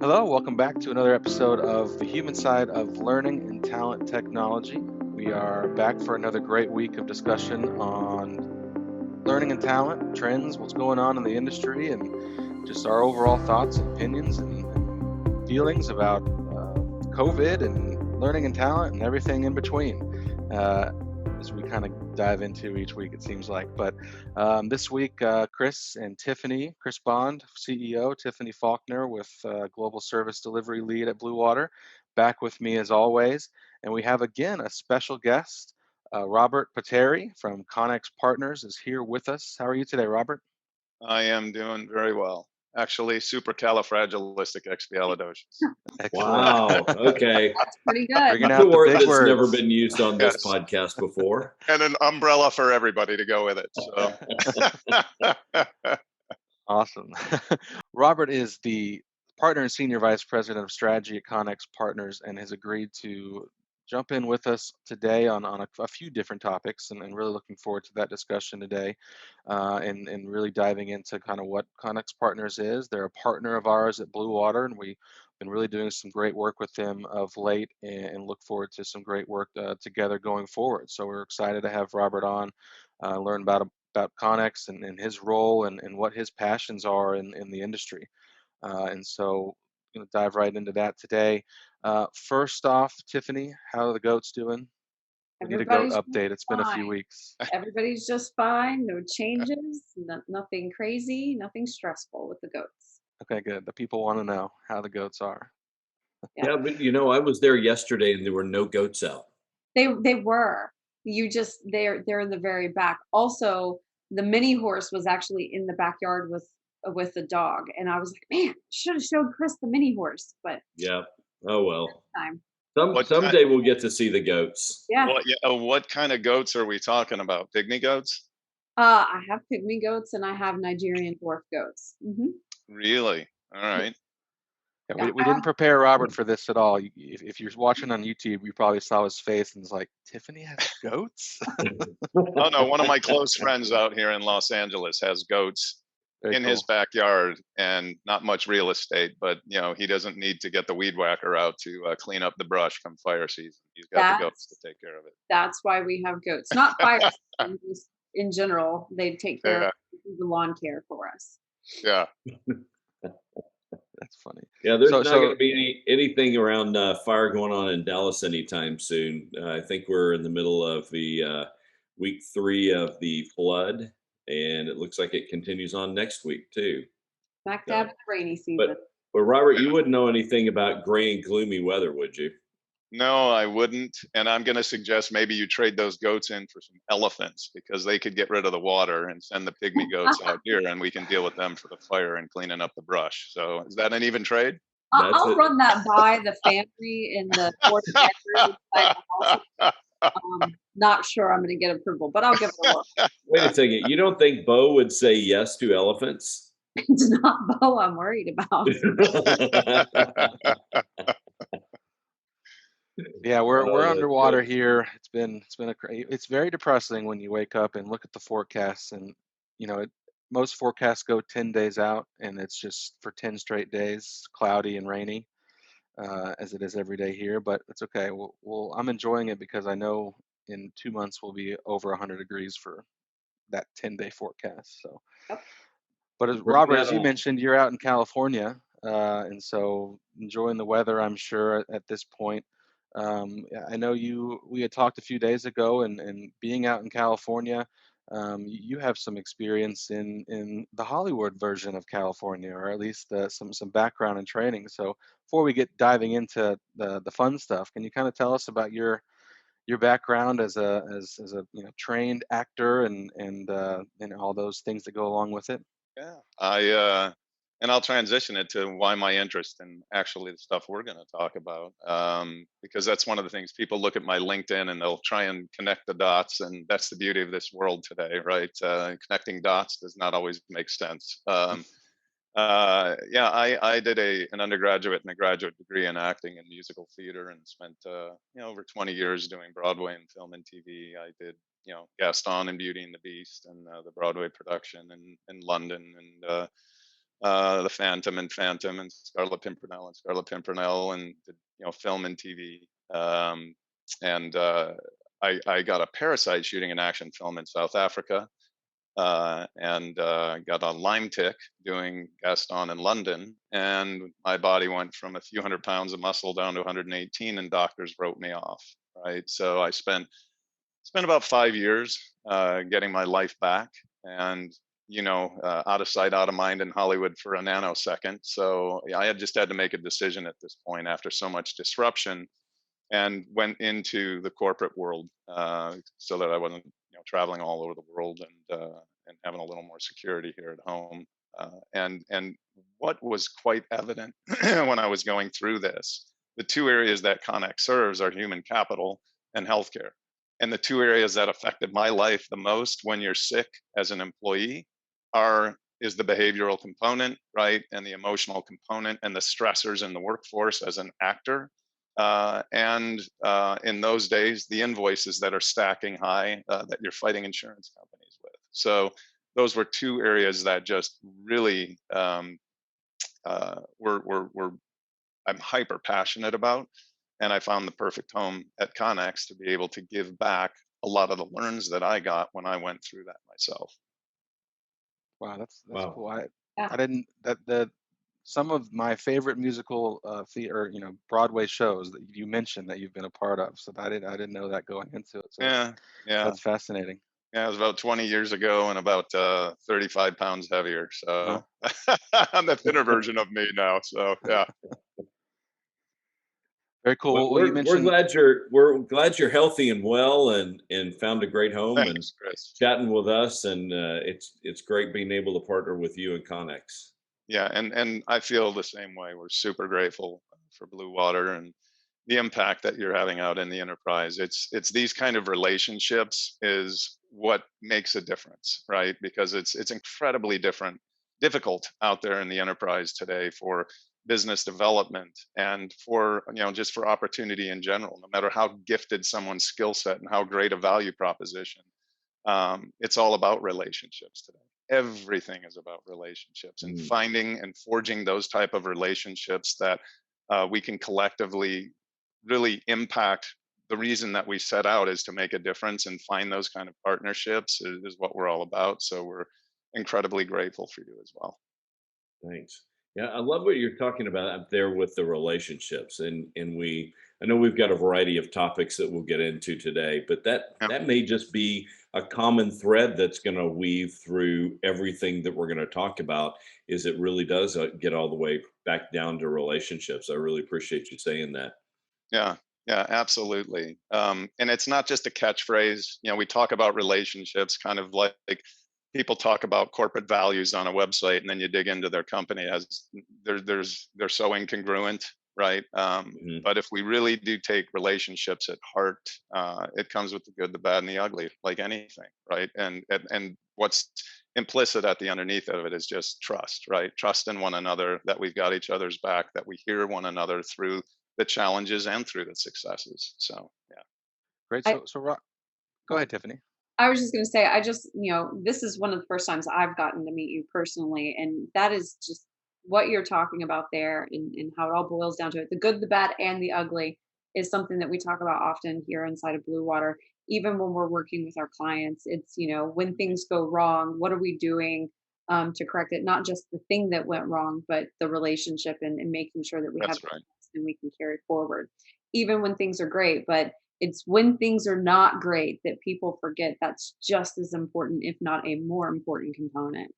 Hello, welcome back to another episode of The Human Side of Learning and Talent Technology. We are back for another great week of discussion on learning and talent, trends, what's going on in the industry, and just our overall thoughts and opinions and feelings about COVID and learning and talent and everything in between. As we kind of dive into each week, it seems like. But this week, Chris and Tiffany, Chris Bond, CEO, Tiffany Faulkner with Global Service Delivery Lead at Blue Water, back with me as always. And we have again a special guest, Robert Patteri from Connex Partners is here with us. How are you today, Robert? I am doing very well. Actually, supercalifragilisticexpialidocious. Excellent. Wow. Okay. That's pretty good. Bringing That's out a the word big that's words. never been used on this Yes. podcast before. And an umbrella for everybody to go with it. So. Awesome. Robert is the partner and senior vice president of strategy at Connex Partners and has agreed to jump in with us today on a few different topics, and really looking forward to that discussion today, and really diving into kind of what Connex Partners is. They're a partner of ours at Blue Water, and we've been really doing some great work with them of late, and look forward to some great work together going forward. So we're excited to have Robert on, learn about Connex and his role and what his passions are in the industry. And so dive right into that today. First off, Tiffany, how are the goats doing? We need a goat Everybody's update. It's been a few fine. weeks. Everybody's just fine. No changes. Nothing crazy. Nothing stressful with the goats. Okay, good. The people want to know how the goats are. Yeah, but I was there yesterday and there were no goats out. They were. They're in the very back. Also, the mini horse was actually in the backyard with the dog, and I was like, man, should have showed Chris the mini horse, but Yeah. Oh well. time. Someday we'll get to see the goats. Yeah. What kind of goats are we talking about? Pygmy goats? I have pygmy goats and I have Nigerian dwarf goats. Really? All right. Yeah, we didn't prepare Robert for this at all. If you're watching on YouTube, you probably saw his face and it's like, Tiffany has goats? Oh no, one of my close friends out here in Los Angeles has goats Very in cool. his backyard and not much real estate, but he doesn't need to get the weed whacker out to clean up the brush come fire season. He's got the goats to take care of it. That's why we have goats. Not fire season, just in general. They take care of the lawn care for us. Yeah. That's funny. Yeah, there's not going to be anything around fire going on in Dallas anytime soon. I think we're in the middle of the week 3 of the flood, and it looks like it continues on next week too. Back to have the rainy season. But Robert, you wouldn't know anything about gray and gloomy weather, would you? No, I wouldn't. And I'm going to suggest maybe you trade those goats in for some elephants because they could get rid of the water and send the pygmy goats out here and we can deal with them for the fire and cleaning up the brush. So is that an even trade? I'll run that by the family in the fourth bedroom inside the house. Not sure I'm going to get approval, but I'll give it a look. Wait a second. You don't think Bo would say yes to elephants? It's not Bo I'm worried about. Yeah, we're underwater here. It's very depressing when you wake up and look at the forecasts, and most forecasts go 10 days out, and it's just for 10 straight days, cloudy and rainy, as it is every day here. But it's okay. I'm enjoying it because I know in 2 months we'll be over 100 degrees for that 10-day forecast. So, but Robert, as you mentioned, you're out in California, and so enjoying the weather, I'm sure at this point. I know we had talked a few days ago, and being out in California, you have some experience in the Hollywood version of California, or at least some background and training. So before we get diving into the fun stuff, can you kind of tell us about your background as a trained actor and all those things that go along with it? Yeah, and I'll transition it to why my interest in actually the stuff we're going to talk about, because that's one of the things people look at my LinkedIn and they'll try and connect the dots, and that's the beauty of this world today, right? Connecting dots does not always make sense. I did an undergraduate and a graduate degree in acting and musical theater, and spent over 20 years doing Broadway and film and TV. I did Gaston and Beauty and the Beast and the Broadway production in London, and the Phantom and Scarlet Pimpernel and did, film and TV. And I got a Parasite shooting an action film in South Africa, and got a Lyme tick doing Gaston in London, and my body went from a few hundred pounds of muscle down to 118, and doctors wrote me off. Right, so I spent about 5 years getting my life back, and out of sight, out of mind in Hollywood for a nanosecond. So I had just had to make a decision at this point after so much disruption, and went into the corporate world so that I wasn't traveling all over the world, and having a little more security here at home. And what was quite evident when I was going through this, the two areas that Connex serves are human capital and healthcare. And the two areas that affected my life the most when you're sick as an employee is the behavioral component, right? And the emotional component and the stressors in the workforce as an actor. And in those days, the invoices that are stacking high that you're fighting insurance companies with. So those were two areas that just really were I'm hyper passionate about. And I found the perfect home at Connex to be able to give back a lot of the learns that I got when I went through that myself. Wow, that's Wow. cool. Yeah. I didn't that some of my favorite musical theater, Broadway shows that you mentioned that you've been a part of. So I didn't know that going into it. So Yeah, yeah. that's fascinating. Yeah, it was about 20 years ago and about 35 pounds heavier. So I'm the thinner version of me now. So yeah. Very cool. Well, Well, you we're mentioned glad you're healthy and well and found a great home and Thanks, Chris. chatting with us. And it's great being able to partner with you and Connex. Yeah, and I feel the same way. We're super grateful for Blue Water and the impact that you're having out in the enterprise. It's these kind of relationships is what makes a difference, right? Because it's incredibly difficult out there in the enterprise today for business development and for just for opportunity in general. No matter how gifted someone's skill set and how great a value proposition, it's all about relationships today. Everything is about relationships and finding and forging those type of relationships that we can collectively really impact. The reason that we set out is to make a difference, and find those kind of partnerships is what we're all about. So we're incredibly grateful for you as well. Thanks. Yeah, I love what you're talking about up there with the relationships, and I know we've got a variety of topics that we'll get into today, but Yeah. that may just be a common thread that's going to weave through everything that we're going to talk about. Is it really does get all the way back down to relationships. I really appreciate you saying that. Yeah, yeah, absolutely. And it's not just a catchphrase. We talk about relationships kind of like people talk about corporate values on a website, and then you dig into their company as they're so incongruent, right? But if we really do take relationships at heart, it comes with the good, the bad, and the ugly, like anything, right? And what's implicit at the underneath of it is just trust, right? Trust in one another, that we've got each other's back, that we hear one another through the challenges and through the successes. So yeah. great. I, Go ahead, Tiffany. I was just going to say, this is one of the first times I've gotten to meet you personally. And that is just what you're talking about there, and how it all boils down to it. The good, the bad, and the ugly is something that we talk about often here inside of Blue Water. Even when we're working with our clients, it's, when things go wrong, what are we doing to correct it? Not just the thing that went wrong, but the relationship, and making sure that we have That's right. and we can carry forward, even when things are great. But it's when things are not great that people forget that's just as important, if not a more important component.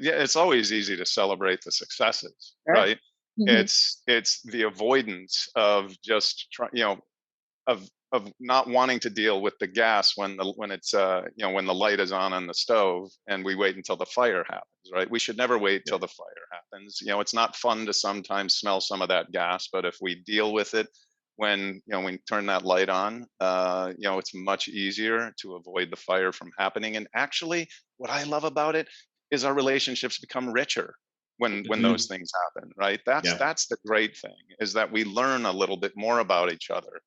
Yeah, it's always easy to celebrate the successes, Sure. right? Mhm. It's the avoidance of just of not wanting to deal with the gas when it's when the light is on the stove, and we wait until the fire happens, right? We should never wait till the fire happens. It's not fun to sometimes smell some of that gas, but if we deal with it when we turn that light on, it's much easier to avoid the fire from happening. And actually, what I love about it is our relationships become richer when those things happen, right? That's the great thing, is that we learn a little bit more about each other.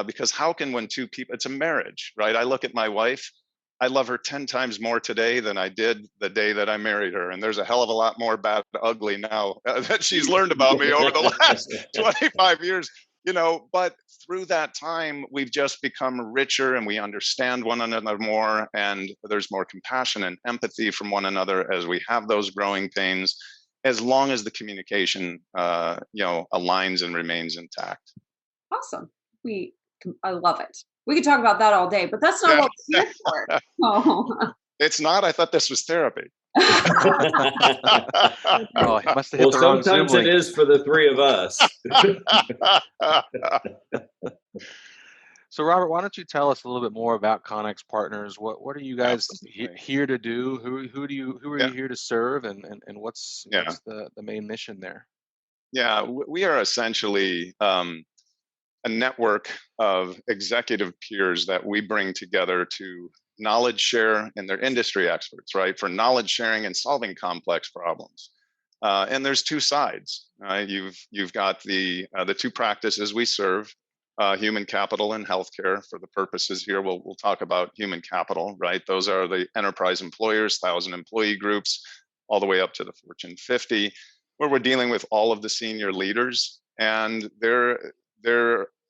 Because how can, when two people, it's a marriage, right? I look at my wife, I love her 10 times more today than I did the day that I married her. And there's a hell of a lot more bad, ugly now that she's learned about me over the last 25 years, but through that time, we've just become richer and we understand one another more. And there's more compassion and empathy from one another as we have those growing pains, as long as the communication, aligns and remains intact. Awesome. I love it. We could talk about that all day, but that's not what we're here for. Oh. It's not. I thought this was therapy. Oh, he must have hit the wrong Zoom sometimes it link. is for the three of us. So, Robert, why don't you tell us a little bit more about Connex Partners? What are you guys here to do? Who are you here to serve, and what's the main mission there? Yeah, we are essentially a network of executive peers that we bring together to knowledge share, and they're industry experts, right, for knowledge sharing and solving complex problems. And there's two sides. You've got the two practices we serve, human capital and healthcare. For the purposes here, we'll talk about human capital, right? Those are the enterprise employers, 1,000 employee groups, all the way up to the Fortune 50, where we're dealing with all of the senior leaders. And there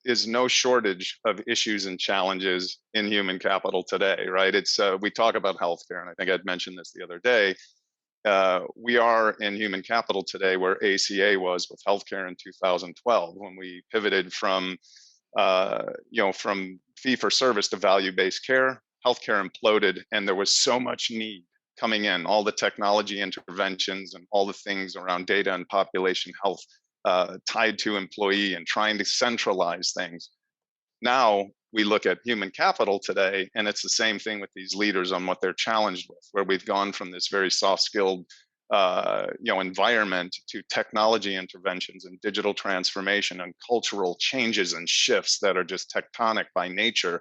is no shortage of issues and challenges in human capital today, right? We talk about healthcare, and I think I'd mentioned this the other day. We are in human capital today where ACA was with healthcare in 2012, when we pivoted from fee for service to value-based care. Healthcare imploded, and there was so much need coming in, all the technology interventions and all the things around data and population health tied to employee and trying to centralize things. Now we look at human capital today, and it's the same thing with these leaders on what they're challenged with, where we've gone from this very soft-skilled environment to technology interventions and digital transformation and cultural changes and shifts that are just tectonic by nature.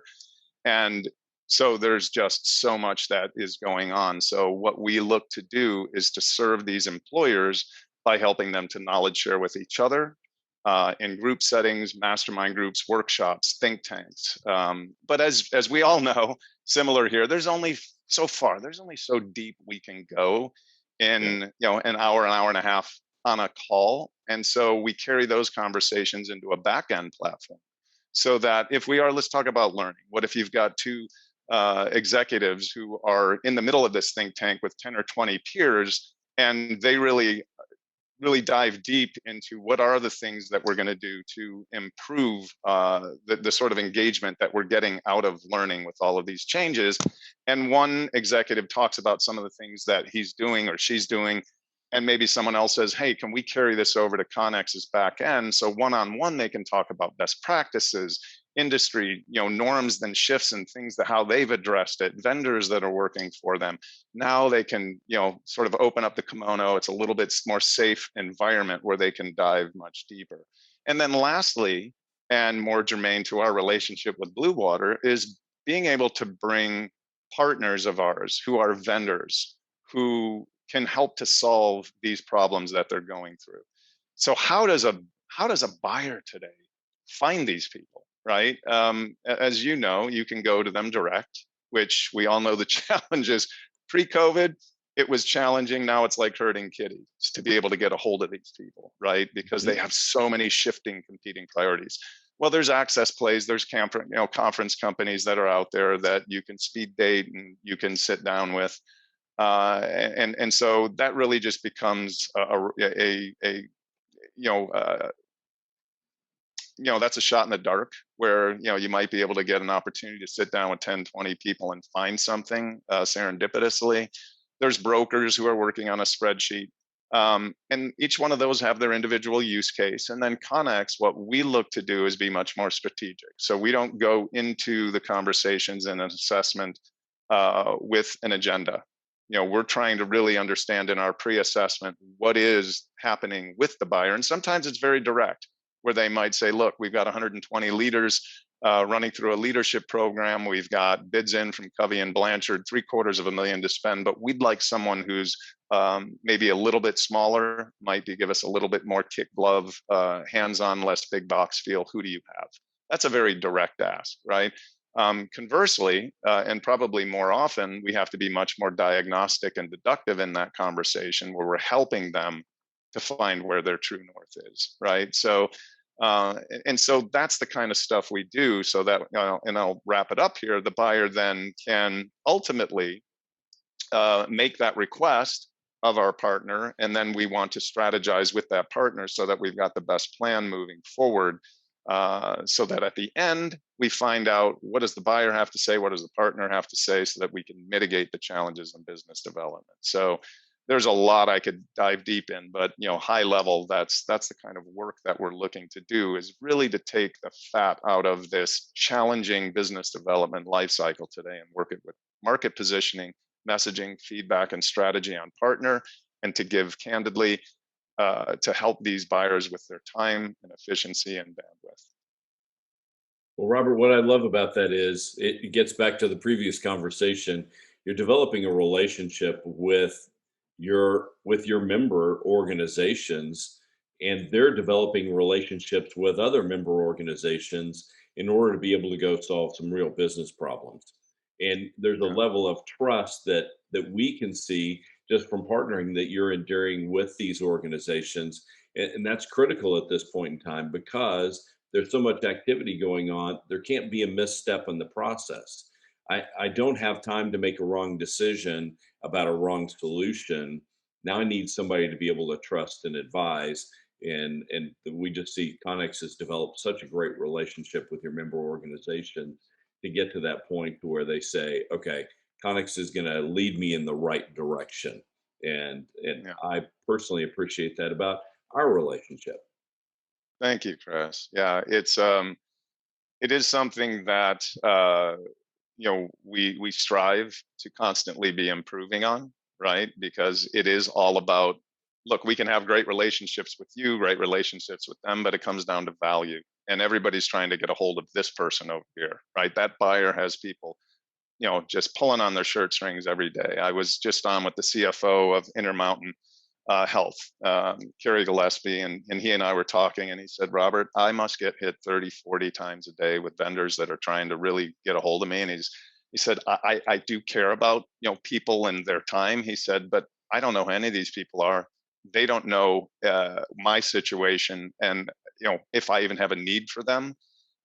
And so there's just so much that is going on. So what we look to do is to serve these employers by helping them to knowledge share with each other in group settings, mastermind groups, workshops, think tanks. But as we all know, similar here, there's only so deep we can go in an hour and a half on a call. And so we carry those conversations into a back-end platform, so that let's talk about learning. What if you've got two executives who are in the middle of this think tank with 10 or 20 peers, and they really dive deep into what are the things that we're going to do to improve the sort of engagement that we're getting out of learning with all of these changes. And one executive talks about some of the things that he's doing or she's doing, and maybe someone else says, hey, can we carry this over to Connex's back end? So one-on-one, they can talk about best practices, industry, norms and shifts and things, that how they've addressed it, vendors that are working for them. Now they can, sort of open up the kimono. It's a little bit more safe environment where they can dive much deeper. And then lastly, and more germane to our relationship with Blue Water, is being able to bring partners of ours who are vendors who can help to solve these problems that they're going through. So how does a buyer today find these people? Right? As you know, you can go to them direct, which we all know the challenges. Pre-COVID, it was challenging. Now it's like herding kitties to be able to get a hold of these people, right? Because they have so many shifting, competing priorities. Well, there's access plays, there's conference companies that are out there that you can speed date and you can sit down with. And so that really just becomes that's a shot in the dark, where you might be able to get an opportunity to sit down with 10, 20 people and find something serendipitously. There's brokers who are working on a spreadsheet, and each one of those have their individual use case. And then Connex, what we look to do is be much more strategic. So we don't go into the conversations and an assessment with an agenda. We're trying to really understand in our pre-assessment what is happening with the buyer. And sometimes it's very direct, where they might say, look, we've got 120 leaders running through a leadership program. We've got bids in from Covey and Blanchard, $750,000 to spend, but we'd like someone who's maybe a little bit smaller, might give us a little bit more kick glove, hands-on, less big box feel. Who do you have? That's a very direct ask, right? Conversely, and probably more often, we have to be much more diagnostic and deductive in that conversation where we're helping them to find where their true north is, right? So, and so that's the kind of stuff we do so that, and I'll wrap it up here, the buyer then can ultimately make that request of our partner, and then we want to strategize with that partner so that we've got the best plan moving forward, so that at the end we find out what does the buyer have to say, what does the partner have to say, so that we can mitigate the challenges in business development. So there's a lot I could dive deep in, but high level, that's the kind of work that we're looking to do, is really to take the fat out of this challenging business development life cycle today and work it with market positioning, messaging, feedback, and strategy on partner, and to give candidly, to help these buyers with their time and efficiency and bandwidth. Well, Robert, what I love about that is it gets back to the previous conversation. You're developing a relationship with your member organizations, and they're developing relationships with other member organizations in order to be able to go solve some real business problems. And there's a Yeah. level of trust that we can see just from partnering that you're enduring with these organizations. And that's critical at this point in time because there's so much activity going on. There can't be a misstep in the process. I don't have time to make a wrong decision about a wrong solution. Now I need somebody to be able to trust and advise. And we just see Connex has developed such a great relationship with your member organization to get to that point to where they say, okay, Connex is going to lead me in the right direction. And Yeah. I personally appreciate that about our relationship. Thank you, Chris. Yeah, it is something that we strive to constantly be improving on, right? Because it is all about, look, we can have great relationships with you, great relationships with them, but it comes down to value. And everybody's trying to get a hold of this person over here, right? That buyer has people, just pulling on their shirt strings every day. I was just on with the CFO of Intermountain Health, Kerry Gillespie, and he and I were talking, and he said, Robert, I must get hit 30, 40 times a day with vendors that are trying to really get a hold of me. And he said, I do care about, people and their time. He said, but I don't know who any of these people are. They don't know my situation, and, if I even have a need for them.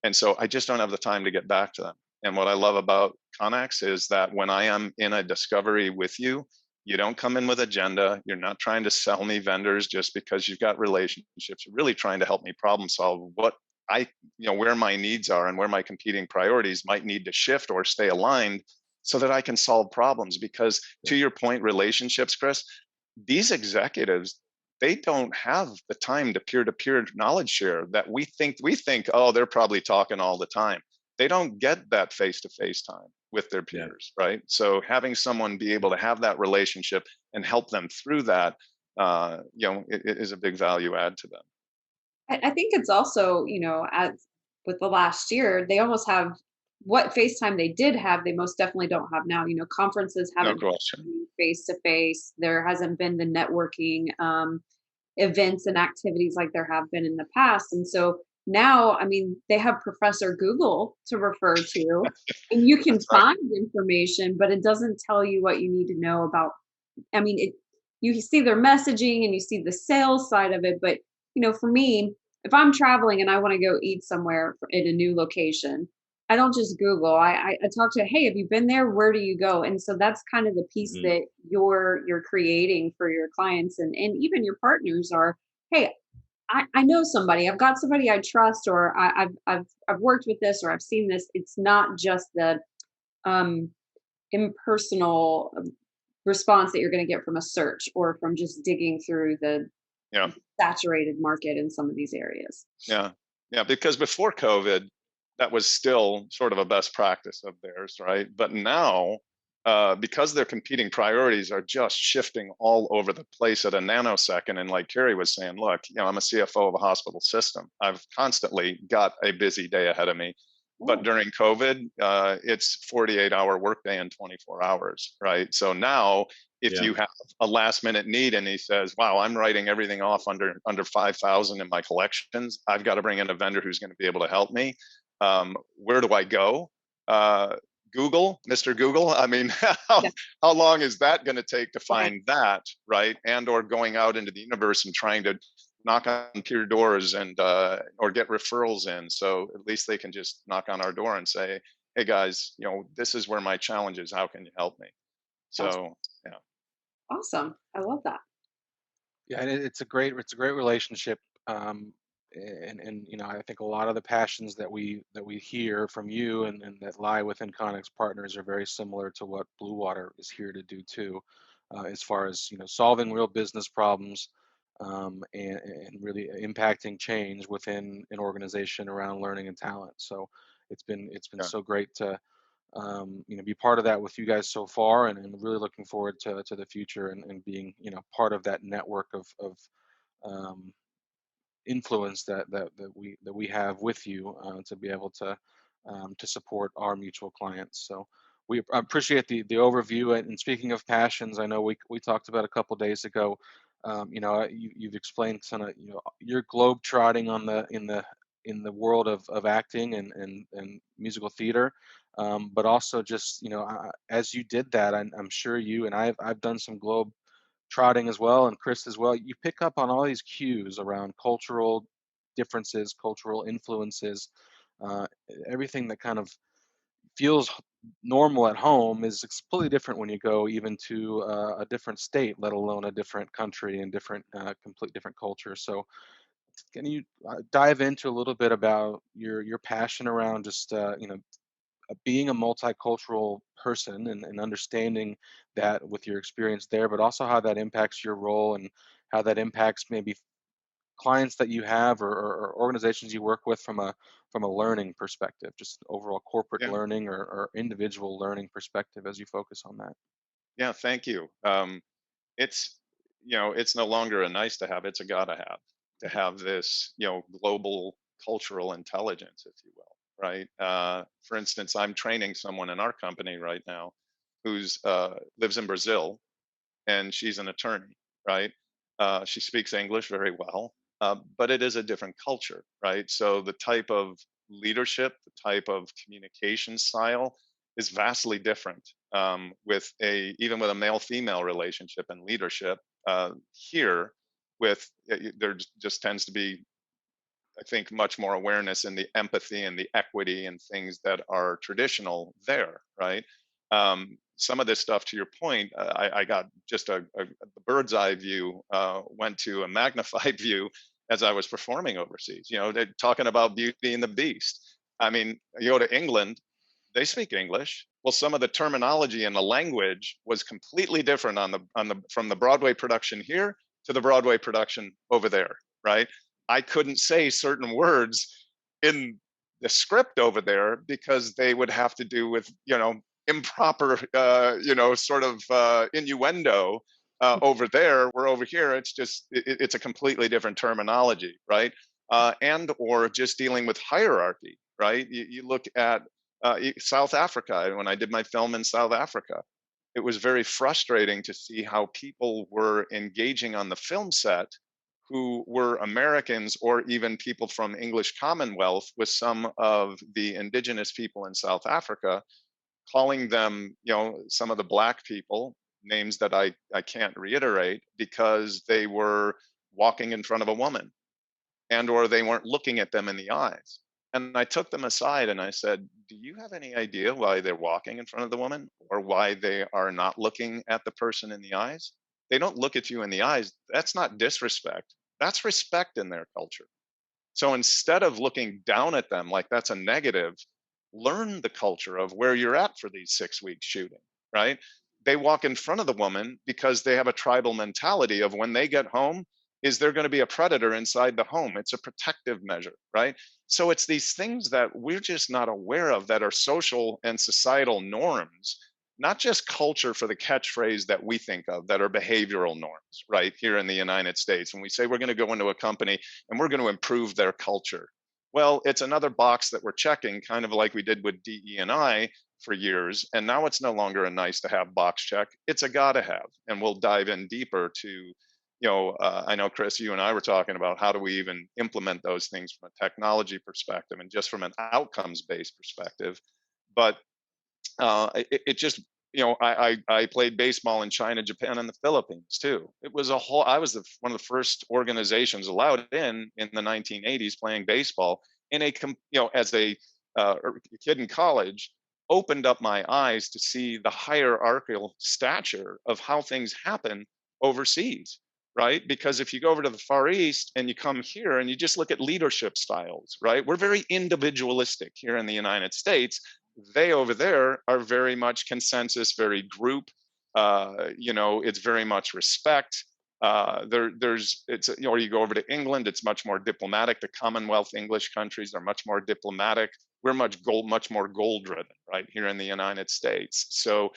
And so I just don't have the time to get back to them. And what I love about Connex is that when I am in a discovery with you, you don't come in with agenda. You're not trying to sell me vendors just because you've got relationships. You're really trying to help me problem solve what where my needs are and where my competing priorities might need to shift or stay aligned so that I can solve problems. Because to your point, relationships, Chris, these executives, they don't have the time to peer-to-peer knowledge share that we think, oh, they're probably talking all the time. They don't get that face-to-face time with their peers, right? So having someone be able to have that relationship and help them through that, it is a big value add to them. I think it's also, as with the last year, they almost have what FaceTime they did have, they most definitely don't have now. Conferences No haven't question. been face to face. There hasn't been the networking events and activities like there have been in the past. And so now, they have Professor Google to refer to, and you can That's right. find information, but it doesn't tell you what you need to know about. You see their messaging and you see the sales side of it, but for me, if I'm traveling and I want to go eat somewhere in a new location, I don't just Google. I talk to, hey, have you been there? Where do you go? And so that's kind of the piece Mhm. that you're creating for your clients and even your partners are, hey, I know somebody. I've got somebody I trust, or I've worked with this, or I've seen this. It's not just the um, impersonal response that you're going to get from a search or from just digging through the Yeah. saturated market in some of these areas. Yeah. Yeah. Because before COVID, that was still sort of a best practice of theirs, right? But now, because their competing priorities are just shifting all over the place at a nanosecond. And like Kerry was saying, look, I'm a CFO of a hospital system. I've constantly got a busy day ahead of me. But during COVID, it's 48-hour workday in 24 hours, right? So now, if you have a last minute need and he says, wow, I'm writing everything off under 5,000 in my collections, I've got to bring in a vendor who's going to be able to help me. Where do I go? Google, Mr. Google. I mean, Yeah. how long is that going to take to Right. find that, right? And or going out into the universe and trying to knock on peer doors and or get referrals in. So at least they can just knock on our door and say, "Hey guys, this is where my challenge is. How can you help me?" That's So yeah, awesome. I love that. Yeah, and it's a great relationship. And I think a lot of the passions that we hear from you and that lie within Connex Partners are very similar to what Blue Water is here to do too, as far as solving real business problems, and really impacting change within an organization around learning and talent. So it's been yeah, so great to be part of that with you guys so far, and really looking forward to the future, and being part of that network of um, influence that we have with you, to be able to support our mutual clients. So we appreciate the overview. And speaking of passions, I know we talked about a couple days ago. You've explained kind of your globe trotting in the world of acting and musical theater, but also just as you did that, I'm sure you and I've done some globe trotting as well, and Chris as well. You pick up on all these cues around cultural differences, cultural influences, uh, everything that kind of feels normal at home is completely different when you go even to a different state, let alone a different country and complete different culture. So can you dive into a little bit about your passion around just being a multicultural person, and understanding that with your experience there, but also how that impacts your role, and how that impacts maybe clients that you have, or organizations you work with from a learning perspective, just overall corporate yeah, learning, or individual learning perspective as you focus on that. yeah. Thank you. It's it's no longer a nice to have; it's a gotta have to have this global cultural intelligence, if you will, right? For instance, I'm training someone in our company right now who's lives in Brazil, and she's an attorney, right? She speaks English very well, but it is a different culture, right? So the type of leadership, the type of communication style is vastly different, with even with a male-female relationship and leadership. Here, there just tends to be, I think, much more awareness in the empathy and the equity and things that are traditional there, right? Some of this stuff, to your point, I got just a bird's eye view, went to a magnified view as I was performing overseas. They're talking about Beauty and the Beast. I mean, you go to England, they speak English. Well, some of the terminology and the language was completely different on the from the Broadway production here to the Broadway production over there, right? I couldn't say certain words in the script over there because they would have to do with improper sort of innuendo over there. Where over here it's just it's a completely different terminology, right? And or just dealing with hierarchy, right? You look at South Africa. When I did my film in South Africa, it was very frustrating to see how people were engaging on the film set who were Americans or even people from English Commonwealth with some of the indigenous people in South Africa, calling them, some of the black people, names that I can't reiterate, because they were walking in front of a woman, and or they weren't looking at them in the eyes. And I took them aside and I said, "Do you have any idea why they're walking in front of the woman, or why they are not looking at the person in the eyes? They don't look at you in the eyes. That's not disrespect. That's respect in their culture. So instead of looking down at them like that's a negative, learn the culture of where you're at for these 6 weeks shooting, right? They walk in front of the woman because they have a tribal mentality of when they get home, is there going to be a predator inside the home? It's a protective measure, right? So it's these things that we're just not aware of that are social and societal norms, not just culture for the catchphrase that we think of that are behavioral norms, right? Here in the United States, when we say we're going to go into a company and we're going to improve their culture, well, it's another box that we're checking, kind of like we did with DE&I for years. And now it's no longer a nice to have box check. It's a gotta have. And we'll dive in deeper to, I know, Chris, you and I were talking about how do we even implement those things from a technology perspective and just from an outcomes based perspective. but it just, I played baseball in China, Japan, and the Philippines too. It was a whole. I was one of the first organizations allowed in the 1980s playing baseball in as a kid in college. Opened up my eyes to see the hierarchical stature of how things happen overseas, right? Because if you go over to the Far East and you come here and you just look at leadership styles, right? We're very individualistic here in the United States. They over there are very much consensus, very group. It's very much respect. Or you go over to England, it's much more diplomatic. The Commonwealth English countries are much more diplomatic. We're much more goal driven, right, here in the United States. So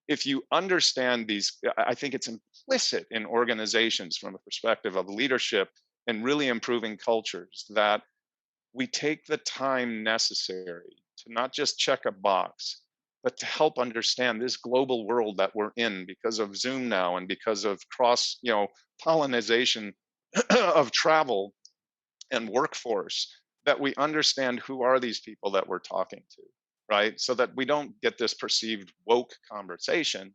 if you understand these, I think it's implicit in organizations from a perspective of leadership and really improving cultures that we take the time necessary to not just check a box, but to help understand this global world that we're in because of Zoom now and because of cross, pollination of travel and workforce, that we understand who are these people that we're talking to, right? So that we don't get this perceived woke conversation.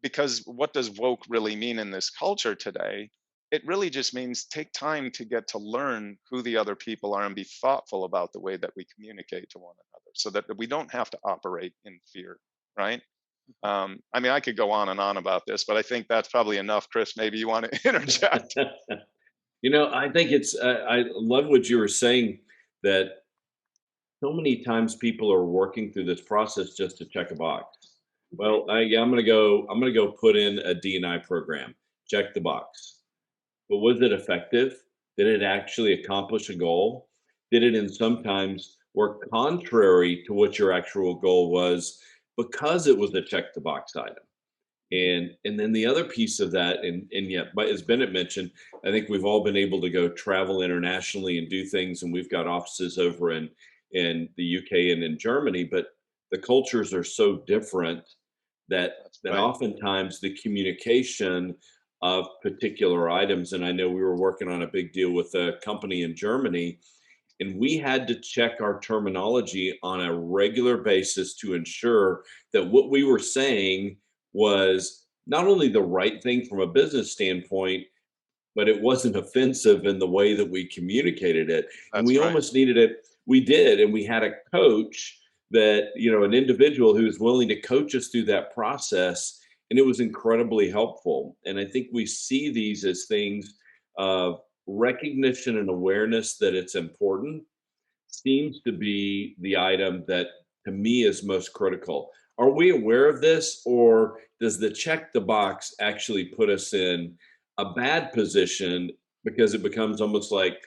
Because what does woke really mean in this culture today? It really just means take time to get to learn who the other people are and be thoughtful about the way that we communicate to one another so that we don't have to operate in fear, right? I could go on and on about this, but I think that's probably enough. Chris, maybe you want to interject. I think I love what you were saying, that so many times people are working through this process just to check a box. Well, I'm going to go put in a D&I program, check the box. But was it effective? Did it actually accomplish a goal? Did it in sometimes work contrary to what your actual goal was because it was a check the box item? And then the other piece of that, and yet, but as Bennett mentioned, I think we've all been able to go travel internationally and do things, and we've got offices over in the UK and in Germany, but the cultures are so different that Right. oftentimes the communication of particular items, and I know we were working on a big deal with a company in Germany, and we had to check our terminology on a regular basis to ensure that what we were saying was not only the right thing from a business standpoint, but it wasn't offensive in the way that we communicated it. And That's we right. almost needed it. We did. And we had a coach that, an individual who was willing to coach us through that process. And it was incredibly helpful. And I think we see these as things of recognition and awareness that it's important seems to be the item that to me is most critical. Are we aware of this, or does the check the box actually put us in a bad position because it becomes almost like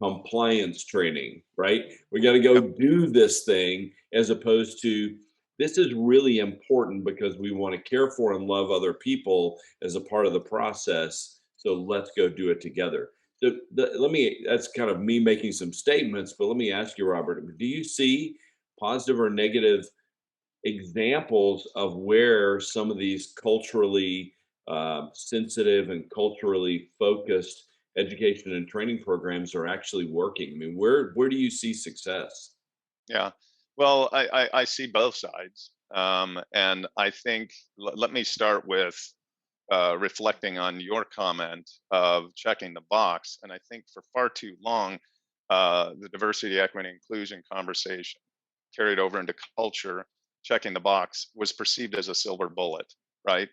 compliance training, right? We got to go Yep. do this thing as opposed to this is really important because we want to care for and love other people as a part of the process. So let's go do it together. So that's kind of me making some statements, but let me ask you, Robert, do you see positive or negative examples of where some of these culturally sensitive and culturally focused education and training programs are actually working? I mean, where do you see success? Yeah. Well, I see both sides. And I think, let me start with reflecting on your comment of checking the box. And I think for far too long, the diversity, equity, inclusion conversation carried over into culture, checking the box was perceived as a silver bullet, right?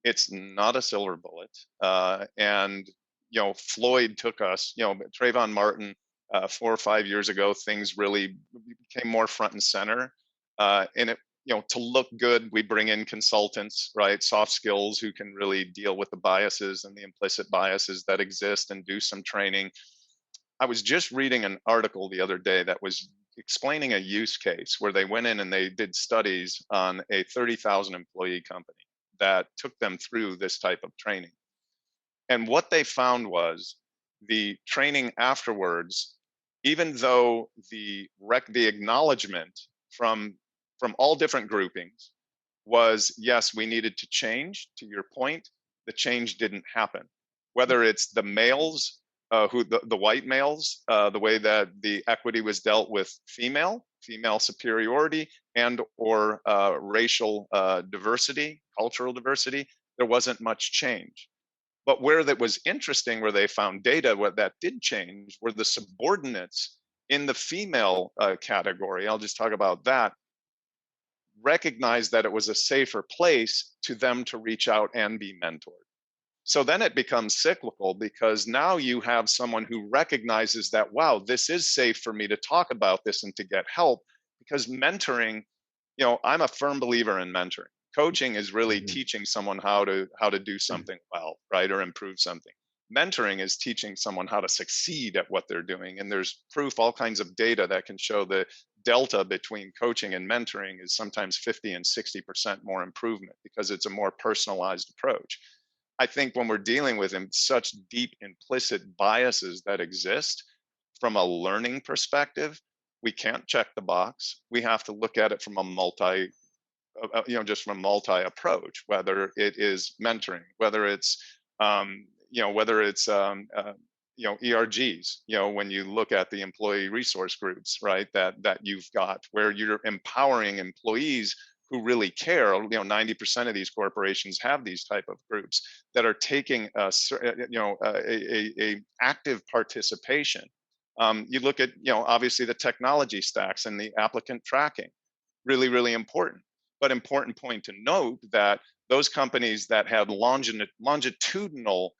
It's not a silver bullet. And, Floyd took us, Trayvon Martin, 4 or 5 years ago, things really became more front and center. And to look good, we bring in consultants, right? Soft skills who can really deal with the biases and the implicit biases that exist and do some training. I was just reading an article the other day that was explaining a use case where they went in and they did studies on a 30,000 employee company that took them through this type of training. And what they found was the training afterwards, even though the acknowledgement from all different groupings was, yes, we needed to change. To your point, the change didn't happen. Whether it's the males, the white males, the way that the equity was dealt with female, female superiority and or racial diversity, cultural diversity, there wasn't much change. But where that was interesting, where they found data, what that did change were the subordinates in the female category. I'll just talk about that. Recognized that it was a safer place to them to reach out and be mentored. So then it becomes cyclical, because now you have someone who recognizes that, wow, this is safe for me to talk about this and to get help. Because mentoring, I'm a firm believer in mentoring. Coaching is really teaching someone how to do something well, right, or improve something. Mentoring is teaching someone how to succeed at what they're doing. And there's proof, all kinds of data that can show the delta between coaching and mentoring is sometimes 50 and 60% more improvement, because it's a more personalized approach. I think when we're dealing with such deep implicit biases that exist from a learning perspective, we can't check the box. We have to look at it from a just from a multi approach, whether it is mentoring, whether it's ERGs, when you look at the employee resource groups, right, that you've got, where you're empowering employees who really care. 90% of these corporations have these type of groups that are taking a active participation. You look at, obviously the technology stacks and the applicant tracking, really, really important. But important point to note that those companies that had longitudinal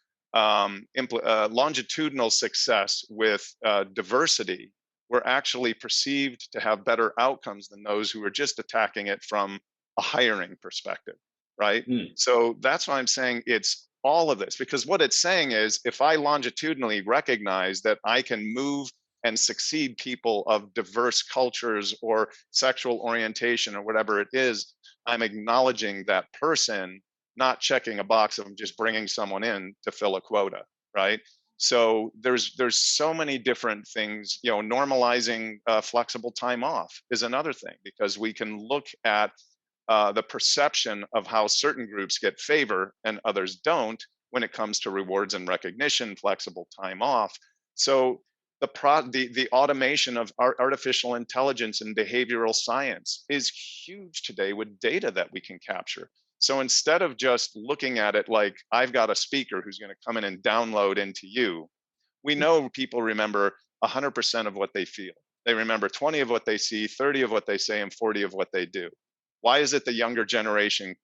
success with diversity were actually perceived to have better outcomes than those who were just attacking it from a hiring perspective, right? So that's why I'm saying it's all of this, because what it's saying is, if I longitudinally recognize that I can move and succeed people of diverse cultures or sexual orientation or whatever it is, I'm acknowledging that person, not checking a box of just bringing someone in to fill a quota, right? So there's so many different things. Normalizing flexible time off is another thing, because we can look at the perception of how certain groups get favor and others don't when it comes to rewards and recognition, flexible time off. So the automation of artificial intelligence and behavioral science is huge today with data that we can capture. So instead of just looking at it like I've got a speaker who's going to come in and download into you, we know people remember 100% of what they feel. They remember 20 of what they see, 30 of what they say, and 40 of what they do. Why is it the younger generation,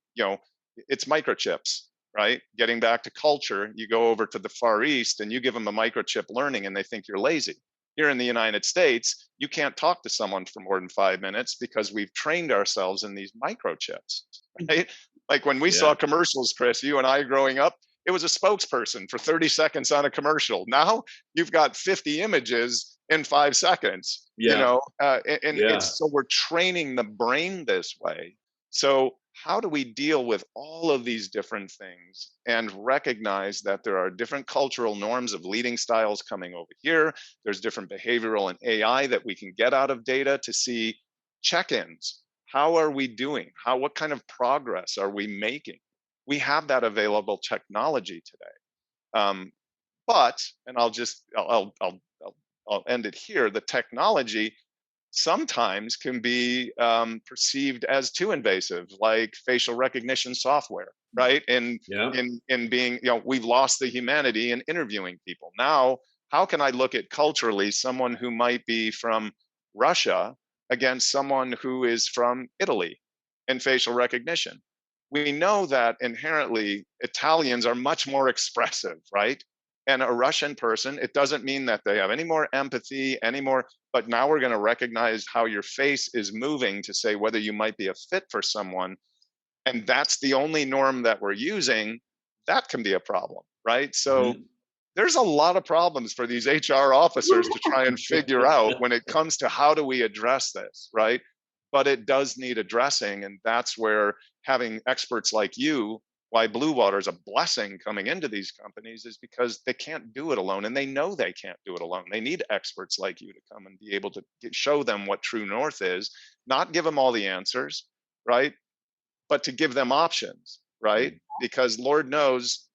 it's microchips, right? Getting back to culture, you go over to the Far East and you give them a microchip learning and they think you're lazy. Here in the United States, you can't talk to someone for more than 5 minutes because we've trained ourselves in these microchips, right? Like when we saw commercials, Chris, you and I growing up, it was a spokesperson for 30 seconds on a commercial. Now you've got 50 images in 5 seconds, it's, so we're training the brain this way. So how do we deal with all of these different things and recognize that there are different cultural norms of leading styles coming over here? There's different behavioral and AI that we can get out of data to see check-ins. How are we doing? What kind of progress are we making? We have that available technology today. But, and I'll end it here. The technology sometimes can be perceived as too invasive, like facial recognition software, right? And in being, we've lost the humanity in interviewing people. Now, how can I look at culturally someone who might be from Russia against someone who is from Italy in facial recognition? We know that inherently Italians are much more expressive, right? And a Russian person, it doesn't mean that they have any more empathy, but now we're going to recognize how your face is moving to say whether you might be a fit for someone. And that's the only norm that we're using. That can be a problem, right? So there's a lot of problems for these HR officers to try and figure out when it comes to how do we address this, right? But it does need addressing. And that's where having experts like you, why Blue Water is a blessing coming into these companies, is because they can't do it alone, and they know they can't do it alone. They need experts like you to come and be able to show them what true north is, not give them all the answers, right? But to give them options, right? Because Lord knows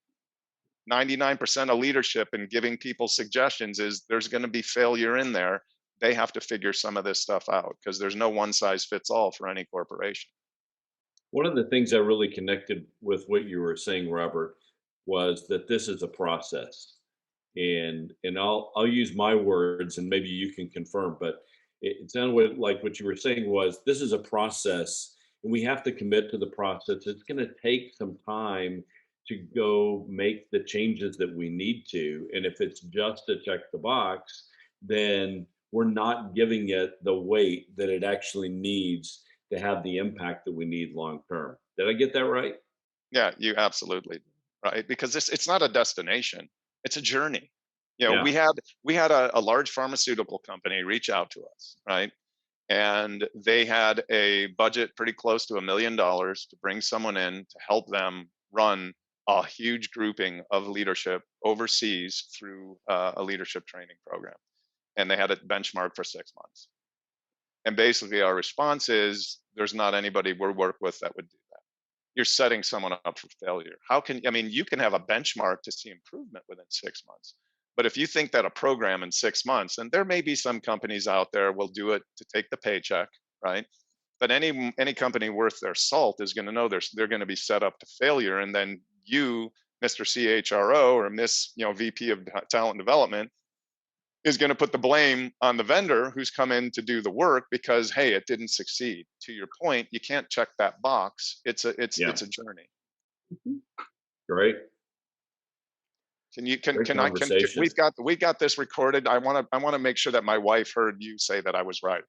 99% of leadership and giving people suggestions is there's going to be failure in there. they have to figure some of this stuff out, because there's no one size fits all for any corporation. One of the things I really connected with what you were saying, Robert, was that this is a process. And I'll use my words and maybe you can confirm, but it sounded like what you were saying was this is a process and we have to commit to the process. It's going to take some time to go make the changes that we need to. And if it's just to check the box, then we're not giving it the weight that it actually needs to have the impact that we need long term. Did I get that right? Yeah, you absolutely right, because it's not a destination; it's a journey. Yeah. We had a large pharmaceutical company reach out to us, right? And they had a budget pretty close to $1 million to bring someone in to help them run a huge grouping of leadership overseas through a leadership training program, and they had it benchmarked for 6 months. And basically, our response is, there's not anybody we work with that would do that. You're setting someone up for failure. You can have a benchmark to see improvement within 6 months. But if you think that a program in 6 months, and there may be some companies out there will do it to take the paycheck, right? But any company worth their salt is going to know they're going to be set up to failure. And then you, Mr. CHRO or Miss, VP of Talent Development, is going to put the blame on the vendor who's come in to do the work because, hey, it didn't succeed. To your point, you can't check that box. It's a journey. Great. Great conversation. We got this recorded. I want to make sure that my wife heard you say that I was right.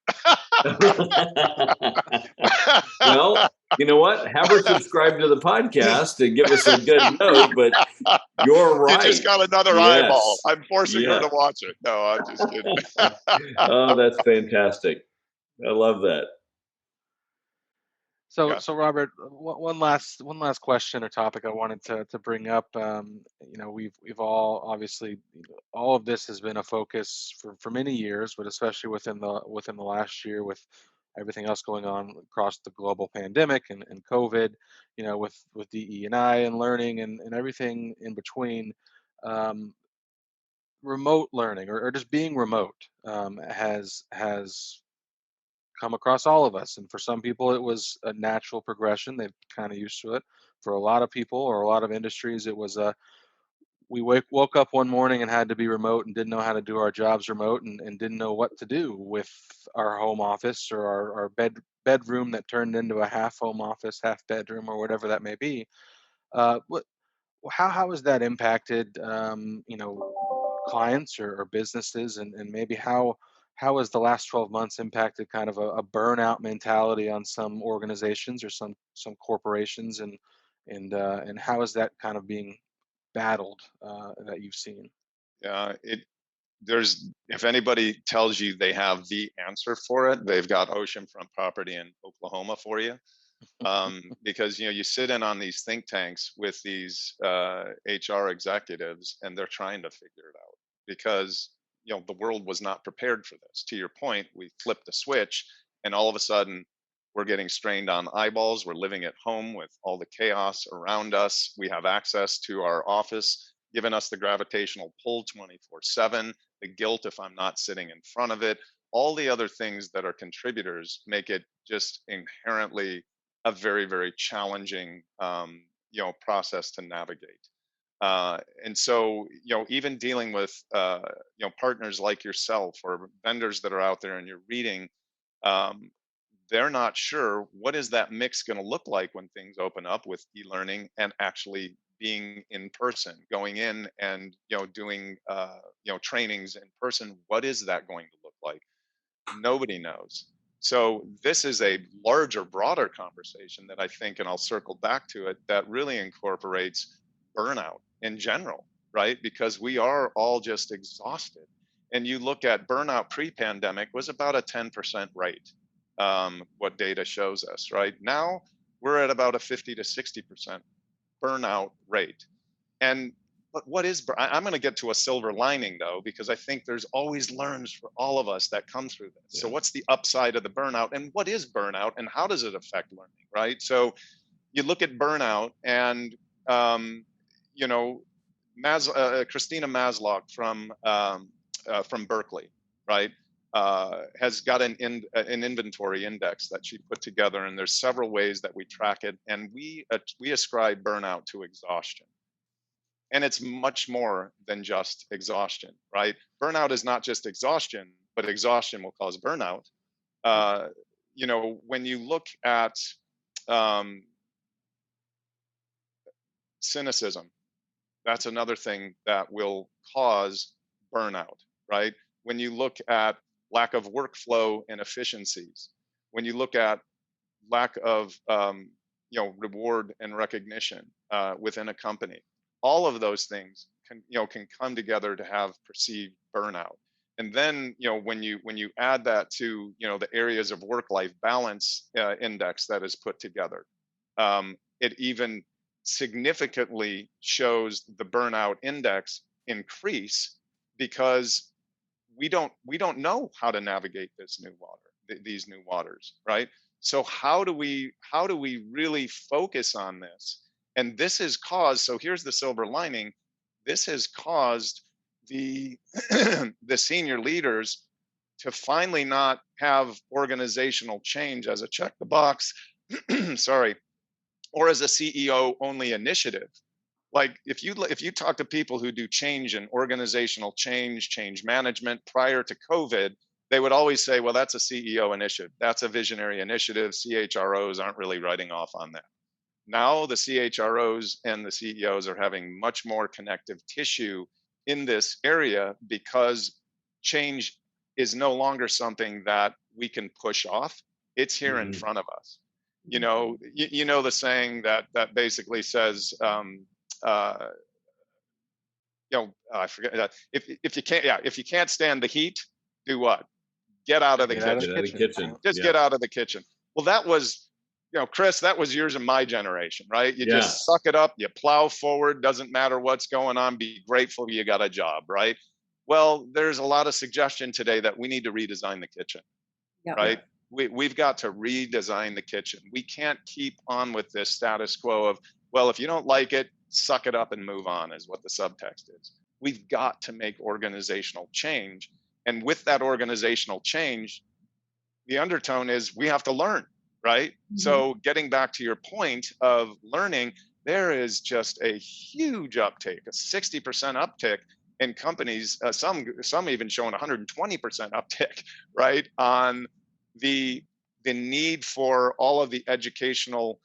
Well, you know what? Have her subscribe to the podcast and give us a good note, but you're right. You just got another eyeball. I'm forcing her to watch it. No, I'm just kidding. Oh, that's fantastic. I love that. So Robert, one last question or topic I wanted to bring up. We've all obviously, all of this has been a focus for many years, but especially within the last year with everything else going on across the global pandemic and COVID, with DE&I and learning and everything in between. Remote learning or just being remote has come across all of us, and for some people it was a natural progression. They've kind of used to it. For a lot of people or a lot of industries, it was we woke up one morning and had to be remote and didn't know how to do our jobs remote and didn't know what to do with our home office or our bedroom that turned into a half home office, half bedroom, or whatever that may be. How has that impacted clients or businesses, and maybe how has the last 12 months impacted kind of a burnout mentality on some organizations or some corporations, and how is that kind of being battled that you've seen? Yeah, if anybody tells you they have the answer for it, they've got oceanfront property in Oklahoma for you. Because you sit in on these think tanks with these HR executives, and they're trying to figure it out because the world was not prepared for this. To your point, we flipped a switch, and all of a sudden we're getting strained on eyeballs. We're living at home with all the chaos around us. We have access to our office, giving us the gravitational pull 24/7. The guilt if I'm not sitting in front of it. All the other things that are contributors make it just inherently a very, very challenging, process to navigate. And so, even dealing with, partners like yourself or vendors that are out there and you're reading, um, they're not sure what is that mix going to look like when things open up with e-learning and actually being in person, going in and, doing, trainings in person. What is that going to look like? Nobody knows. So this is a larger, broader conversation that I think, and I'll circle back to it, that really incorporates burnout in general, right? Because we are all just exhausted. And you look at burnout pre-pandemic was about a 10% rate, what data shows us, right? Now we're at about a 50 to 60% burnout rate. And but what is I'm going to get to a silver lining though, because I think there's always learns for all of us that come through this. So what's the upside of the burnout, and what is burnout, and how does it affect learning, right? So you look at burnout, and Christina Maslow from Berkeley, right? has got an inventory index that she put together, and there's several ways that we track it, and we ascribe burnout to exhaustion. And it's much more than just exhaustion, right? Burnout is not just exhaustion, but exhaustion will cause burnout. You know, when you look at cynicism, that's another thing that will cause burnout, right? When you look at lack of workflow and efficiencies, when you look at lack of you know, reward and recognition within a company, all of those things can come together to have perceived burnout. And then, you know, when you add that to, you know, the areas of work-life balance index that is put together, it even significantly shows the burnout index increase, because we don't know how to navigate this new water, these new waters, right? So how do we really focus on this? And this has caused, so here's the silver lining, this has caused the the senior leaders to finally not have organizational change as a check the box sorry, or as a CEO only initiative. Like if you talk to people who do change and organizational change management prior to COVID, they would always say, well, that's a CEO initiative, that's a visionary initiative, CHROs aren't really writing off on that. Now the CHROs and the CEOs are having much more connective tissue in this area, because change is no longer something that we can push off. It's here in front of us. You know, you know the saying that basically says, you know, I forget that if you can't stand the heat, do what? Get out of the kitchen. Get out of the kitchen. Just get out of the kitchen. Well, that was, you know, Chris, that was yours and my generation, right? You just suck it up, you plow forward, doesn't matter what's going on, be grateful you got a job, right? Well, there's a lot of suggestion today that we need to redesign the kitchen, right? We've got to redesign the kitchen. We can't keep on with this status quo of, well, if you don't like it, suck it up and move on, is what the subtext is. We've got to make organizational change. And with that organizational change, the undertone is we have to learn, right? So getting back to your point of learning, there is just a huge uptake, a 60% uptick in companies, some even showing 120% uptick, right, on the need for all of the educational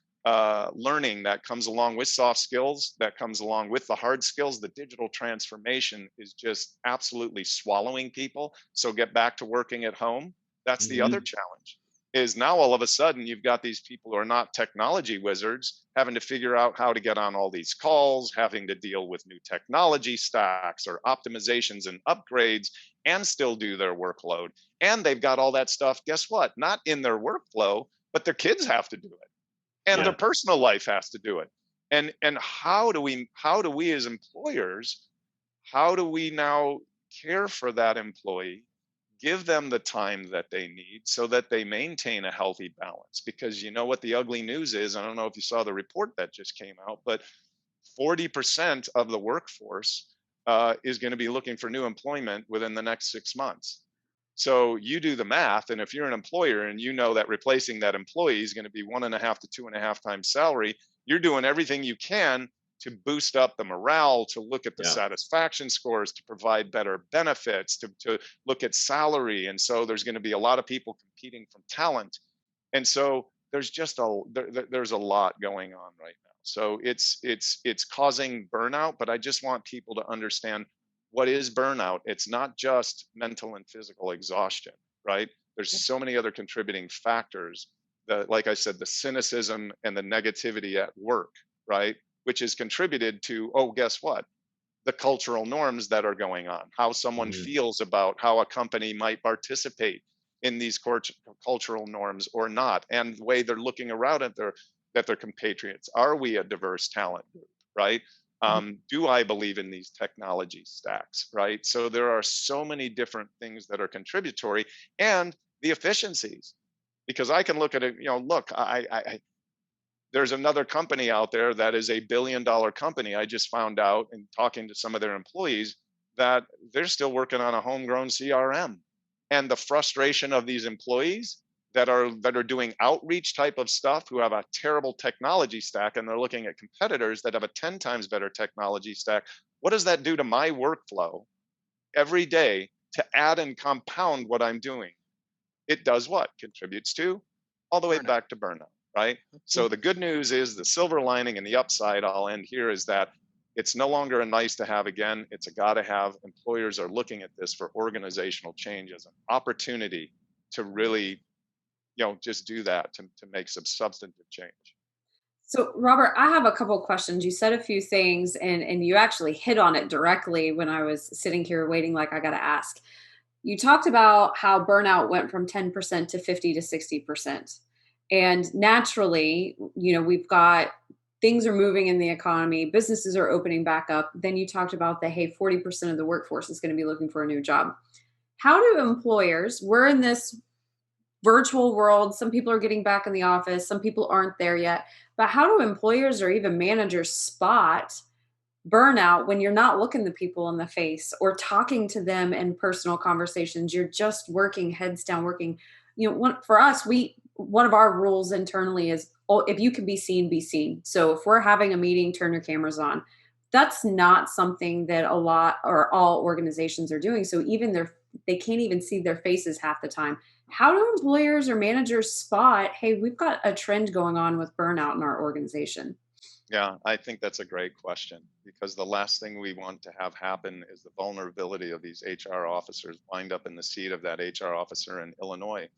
learning that comes along with soft skills, that comes along with the hard skills. The digital transformation is just absolutely swallowing people. So get back to working at home. That's the other challenge, is now all of a sudden you've got these people who are not technology wizards having to figure out how to get on all these calls, having to deal with new technology stacks or optimizations and upgrades, and still do their workload. And they've got all that stuff, guess what? Not in their workflow, but their kids have to do it. And their personal life has to do it. And how do we as employers, how do we now care for that employee, give them the time that they need so that they maintain a healthy balance? Because you know what the ugly news is, I don't know if you saw the report that just came out, but 40% of the workforce is going to be looking for new employment within the next 6 months. So you do the math, and if you're an employer and you know that replacing that employee is going to be 1.5 to 2.5 times salary, you're doing everything you can to boost up the morale, to look at the satisfaction scores, to provide better benefits, to look at salary. And so there's going to be a lot of people competing for talent. And so there's just there's a lot going on right now. So it's causing burnout, but I just want people to understand what is burnout. It's not just mental and physical exhaustion, right? There's so many other contributing factors that, like I said, the cynicism and the negativity at work, right? Which is contributed to, oh, guess what? The cultural norms that are going on, how someone feels about how a company might participate in these cultural norms or not, and the way they're looking around at their compatriots. Are we a diverse talent group, right? Do I believe in these technology stacks, right? So there are so many different things that are contributory, and the efficiencies, because I can look at it, you know, look, there's another company out there that is a $1 billion company. I just found out in talking to some of their employees that they're still working on a homegrown CRM. and the frustration of these employees that are doing outreach type of stuff, who have a terrible technology stack, and they're looking at competitors that have a 10 times better technology stack. What does that do to my workflow every day to add and compound what I'm doing? It does what? Contributes to all the way Burnout. back to burnout, right? Yeah. So the good news is, the silver lining and the upside, I'll end here, is that it's no longer a nice to have again. It's a gotta have. Employers are looking at this for organizational change as an opportunity to really, just do that, to make some substantive change. So, Robert, I have a couple of questions. You said a few things, and you actually hit on it directly when I was sitting here waiting, like, I got to ask. You talked about how burnout went from 10% to 50 to 60%. And naturally, we've got things are moving in the economy, businesses are opening back up. Then you talked about the hey, 40% of the workforce is going to be looking for a new job. How do employers, we're in this virtual world. Some people are getting back in the office, some people aren't there yet. But how do employers or even managers spot burnout when you're not looking the people in the face or talking to them in personal conversations? You're just working heads down, working. For us, one of our rules internally is, oh, if you can be seen, be seen. So if we're having a meeting, turn your cameras on. That's not something that a lot or all organizations are doing. So even they can't even see their faces half the time. How do employers or managers spot, hey, we've got a trend going on with burnout in our organization? Yeah, I think that's a great question, because the last thing we want to have happen is the vulnerability of these HR officers wind up in the seat of that HR officer in Illinois.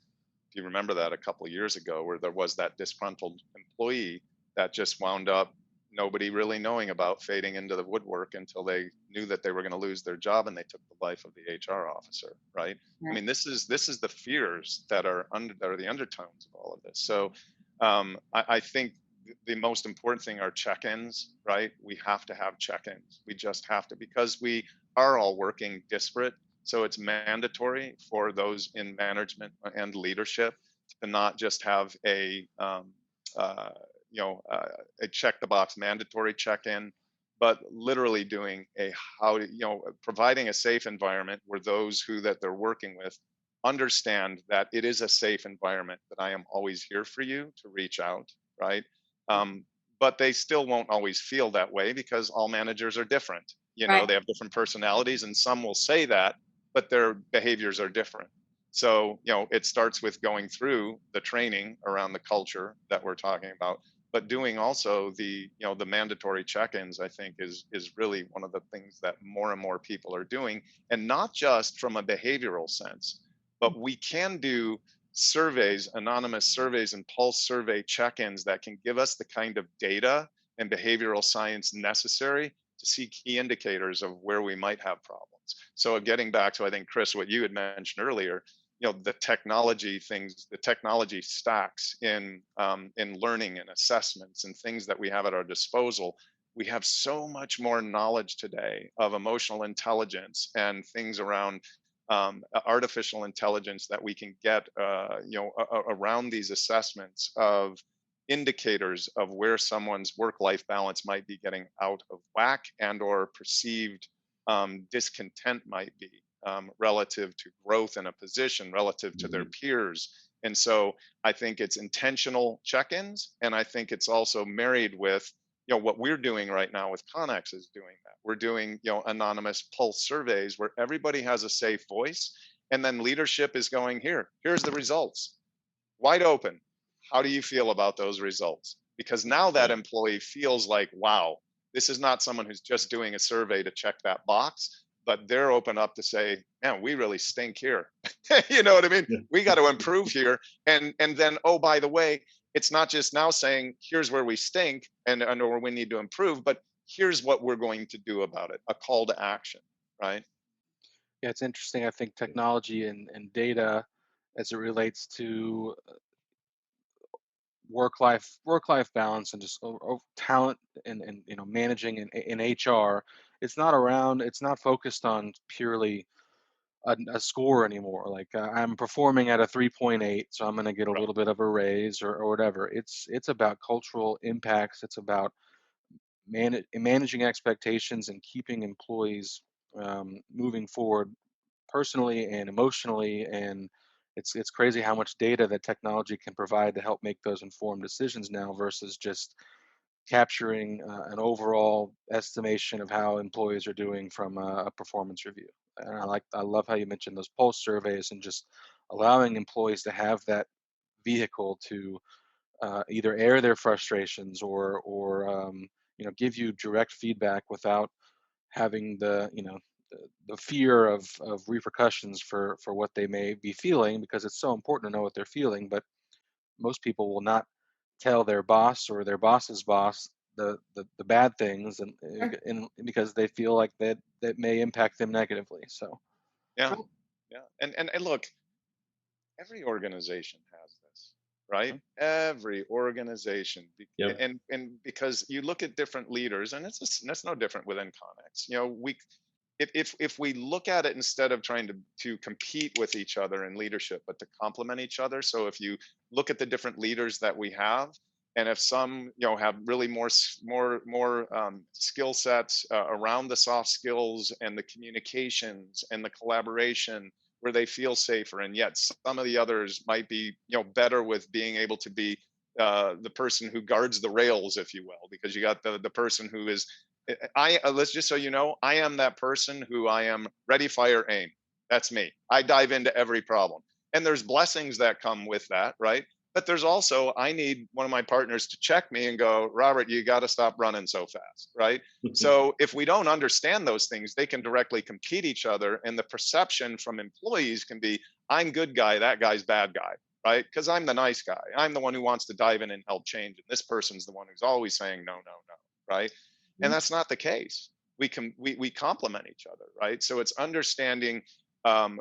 If you remember that a couple of years ago, where there was that disgruntled employee that just wound up, nobody really knowing about, fading into the woodwork until they knew that they were going to lose their job, and they took the life of the HR officer, right? I Right. mean, this is the fears that are the undertones of all of this. So I think the most important thing are check-ins, right? We have to have check-ins. We just have to, because we are all working disparate. So it's mandatory for those in management and leadership to not just have uh, a check the box mandatory check-in, but literally doing a providing a safe environment where those that they're working with understand that it is a safe environment, that I am always here for you to reach out, right? um, but they still won't always feel that way, because all managers are different. Right. They have different personalities, and some will say that, but their behaviors are different. So it starts with going through the training around the culture that we're talking about, but doing also the mandatory check-ins. I think is really one of the things that more and more people are doing, and not just from a behavioral sense, but we can do surveys, anonymous surveys, and pulse survey check-ins that can give us the kind of data and behavioral science necessary to see key indicators of where we might have problems. So getting back to, I think, Chris, what you had mentioned earlier, the technology things, the technology stacks in learning and assessments and things that we have at our disposal. We have so much more knowledge today of emotional intelligence and things around artificial intelligence that we can get, around these assessments of indicators of where someone's work-life balance might be getting out of whack, and or perceived discontent might be, relative to growth in a position, relative to their peers. And so I think it's intentional check-ins, and I think it's also married with what we're doing right now with Connex is doing that. We're doing anonymous pulse surveys where everybody has a safe voice, and then leadership is going, here's the results, wide open. How do you feel about those results? Because now that employee feels like, wow, this is not someone who's just doing a survey to check that box, but they're open up to say, man, we really stink here. You know what I mean? Yeah. We got to improve here. And then, oh, by the way, it's not just now saying, here's where we stink and or we need to improve, but here's what we're going to do about it, a call to action, right? Yeah, it's interesting. I think technology and data, as it relates to work life balance and just talent and managing in HR, it's not focused on purely a score anymore. Like I'm performing at a 3.8, so I'm going to get a Right. little bit of a raise or whatever. It's about cultural impacts. It's about managing expectations and keeping employees moving forward personally and emotionally. And it's crazy how much data that technology can provide to help make those informed decisions now versus just capturing an overall estimation of how employees are doing from a performance review. And I love how you mentioned those pulse surveys and just allowing employees to have that vehicle to either air their frustrations or give you direct feedback without having the fear of repercussions for what they may be feeling, because it's so important to know what they're feeling. But most people will not tell their boss or their boss's boss the bad things, and because they feel like that may impact them negatively. So Yeah. Yeah. And look, every organization has this, right? Every organization. Yep. And because you look at different leaders, and that's no different within Connex. If we look at it instead of trying to compete with each other in leadership, but to complement each other. So if you look at the different leaders that we have, and if some have really more skill sets around the soft skills and the communications and the collaboration, where they feel safer, and yet some of the others might be better with being able to be the person who guards the rails, if you will, because you got the person who is let's just so you know, I am that person who I am ready, fire, aim. That's me. I dive into every problem. And there's blessings that come with that, right? But there's also, I need one of my partners to check me and go, Robert, you got to stop running so fast, right? So if we don't understand those things, they can directly compete each other. And the perception from employees can be, I'm good guy, that guy's bad guy, right? Because I'm the nice guy. I'm the one who wants to dive in and help change. And this person's the one who's always saying, no, no, no, right? And that's not the case. We complement each other, right? So it's understanding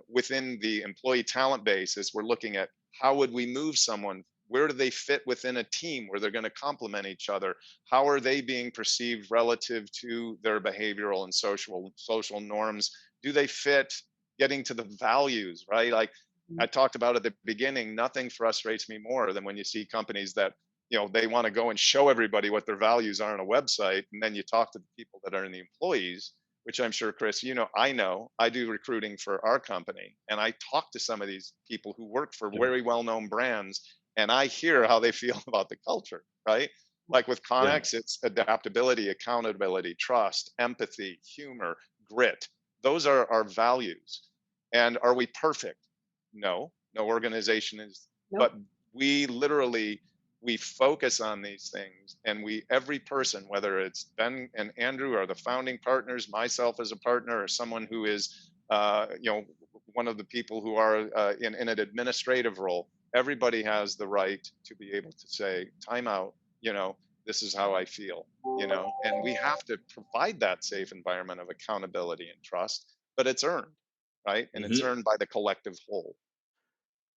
within the employee talent base, as we're looking at how would we move someone, where do they fit within a team where they're going to complement each other, how are they being perceived relative to their behavioral and social norms, do they fit getting to the values, right? Like I talked about at the beginning, nothing frustrates me more than when you see companies that they want to go and show everybody what their values are on a website, and then you talk to the people that are in the employees, which I'm sure, Chris, I know I do recruiting for our company, and I talk to some of these people who work for very well-known brands, and I hear how they feel about the culture, right? Like with Connex, it's adaptability, accountability, trust, empathy, humor, grit. Those are our values. And are we perfect? No organization is. Nope. But we literally, we focus on these things, and every person, whether it's Ben and Andrew are the founding partners, myself as a partner, or someone who is, one of the people who are in an administrative role, everybody has the right to be able to say, time out, this is how I feel, and we have to provide that safe environment of accountability and trust, but it's earned, right? And it's earned by the collective whole.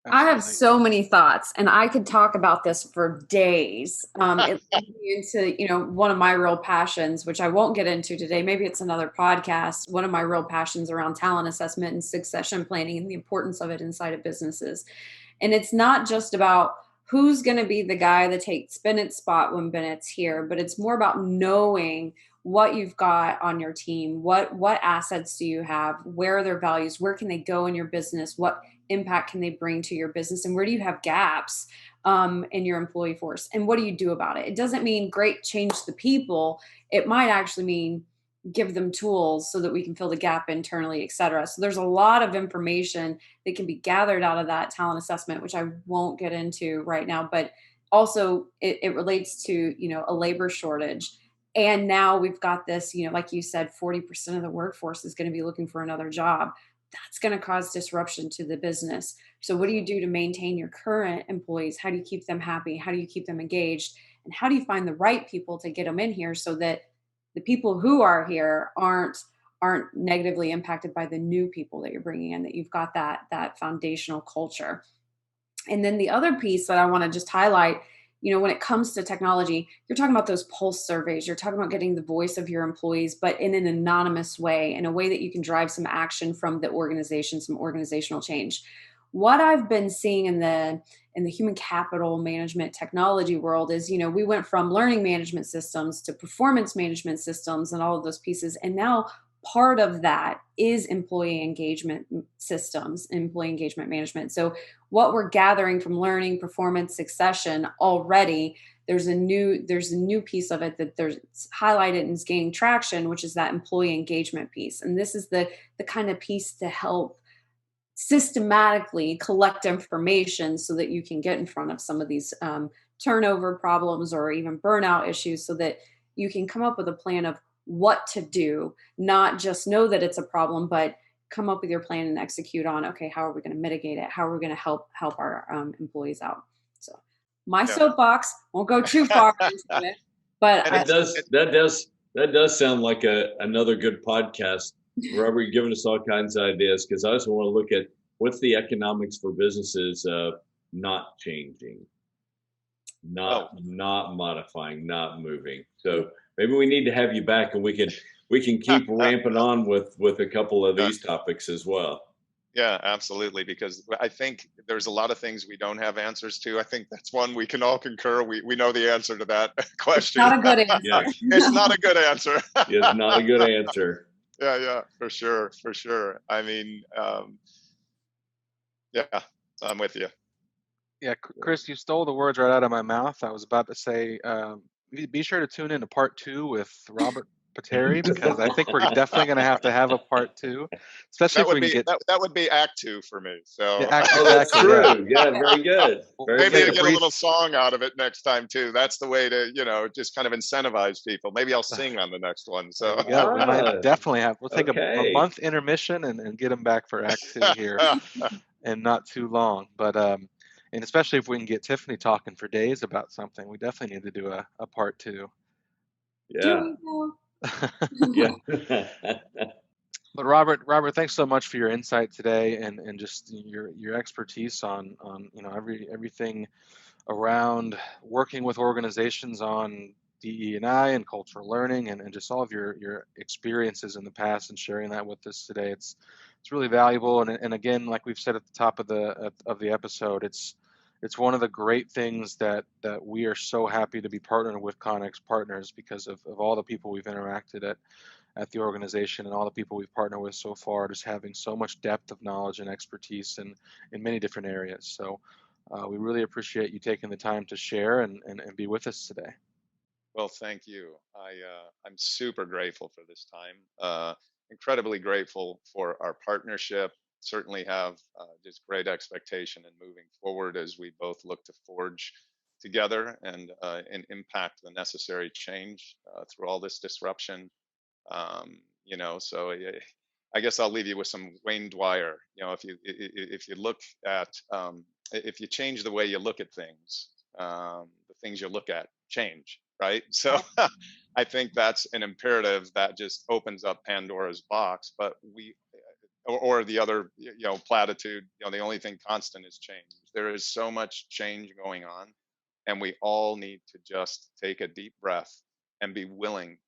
Absolutely. I have so many thoughts, and I could talk about this for days. It leads me into, one of my real passions, which I won't get into today. Maybe it's another podcast. One of my real passions around talent assessment and succession planning and the importance of it inside of businesses. And it's not just about who's going to be the guy that takes Bennett's spot when Bennett's here, but it's more about knowing what you've got on your team, what assets do you have, where are their values, where can they go in your business, what impact can they bring to your business, and where do you have gaps in your employee force, and what do you do about it? It doesn't mean great, change the people. It might actually mean give them tools so that we can fill the gap internally, et cetera. So there's a lot of information that can be gathered out of that talent assessment, which I won't get into right now, but also it relates to, a labor shortage. And now we've got this, like you said, 40% of the workforce is going to be looking for another job. That's going to cause disruption to the business. So what do you do to maintain your current employees? How do you keep them happy? How do you keep them engaged? And how do you find the right people to get them in here so that the people who are here aren't negatively impacted by the new people that you're bringing in, that you've got that foundational culture? And then the other piece that I want to just highlight, when it comes to technology, you're talking about those pulse surveys, you're talking about getting the voice of your employees, but in an anonymous way, in a way that you can drive some action from the organization, some organizational change. What I've been seeing in the human capital management technology world is, we went from learning management systems to performance management systems and all of those pieces. And now part of that is employee engagement systems, employee engagement management. So what we're gathering from learning, performance, succession already, there's a new piece of it that there's highlighted and is gaining traction, which is that employee engagement piece. And this is the kind of piece to help systematically collect information so that you can get in front of some of these turnover problems or even burnout issues, so that you can come up with a plan of what to do, not just know that it's a problem, but come up with your plan and execute on, okay, how are we going to mitigate it? How are we going to help our employees out? So my soapbox won't go too far into it, but that does sound like another good podcast. Robert, you're giving us all kinds of ideas, because I also want to look at what's the economics for businesses of not changing, not modifying, not moving. So maybe we need to have you back, and we can keep ramping on with a couple of these topics as well. Yeah, absolutely. Because I think there's a lot of things we don't have answers to. I think that's one we can all concur. We know the answer to that question. Not a good answer. Yes. It's not a good answer. It's not a good answer. Yeah, for sure. I mean, yeah, I'm with you. Yeah, Chris, you stole the words right out of my mouth. I was about to say, be sure to tune in to part 2 with Robert Patteri, because I think we're definitely going to have a part 2, especially if we can get. That would be Act 2 for me. So Yeah, that's true. Yeah, very good. Maybe to get a little song out of it next time too. That's the way to, just kind of incentivize people. Maybe I'll sing on the next one. So yeah, we might definitely have. We'll take a month intermission and get them back for Act 2 here, and not too long. But and especially if we can get Tiffany talking for days about something, we definitely need to do a part 2. Yeah. Yeah. But Robert, thanks so much for your insight today, and just your expertise on everything around working with organizations on DE&I and cultural learning, and just all of your experiences in the past and sharing that with us today. It's really valuable, and again, like we've said at the top of the episode, it's one of the great things that we are so happy to be partnered with Connex Partners, because of all the people we've interacted at the organization, and all the people we've partnered with so far, just having so much depth of knowledge and expertise in many different areas. So we really appreciate you taking the time to share and be with us today. Well, thank you. I'm super grateful for this time. Incredibly grateful for our partnership. Certainly have just great expectation in moving forward as we both look to forge together and impact the necessary change through all this disruption. So I guess I'll leave you with some Wayne Dwyer. If you look at if you change the way you look at things, the things you look at change, right? So I think that's an imperative that just opens up Pandora's box. But or the other, platitude, the only thing constant is change. There is so much change going on, and we all need to just take a deep breath and be willing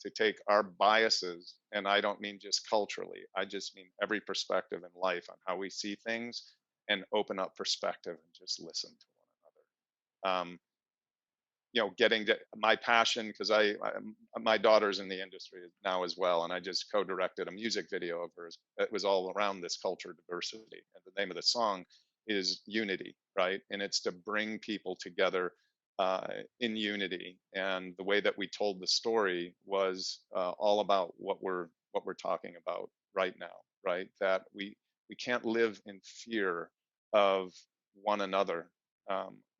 to take our biases, and I don't mean just culturally, I just mean every perspective in life on how we see things, and open up perspective and just listen to one another. Getting to my passion, because my daughter's in the industry now as well, and I just co-directed a music video of hers. It was all around this culture diversity, and the name of the song is Unity, right? And it's to bring people together in unity. And the way that we told the story was all about what we're talking about right now, right? That we can't live in fear of one another.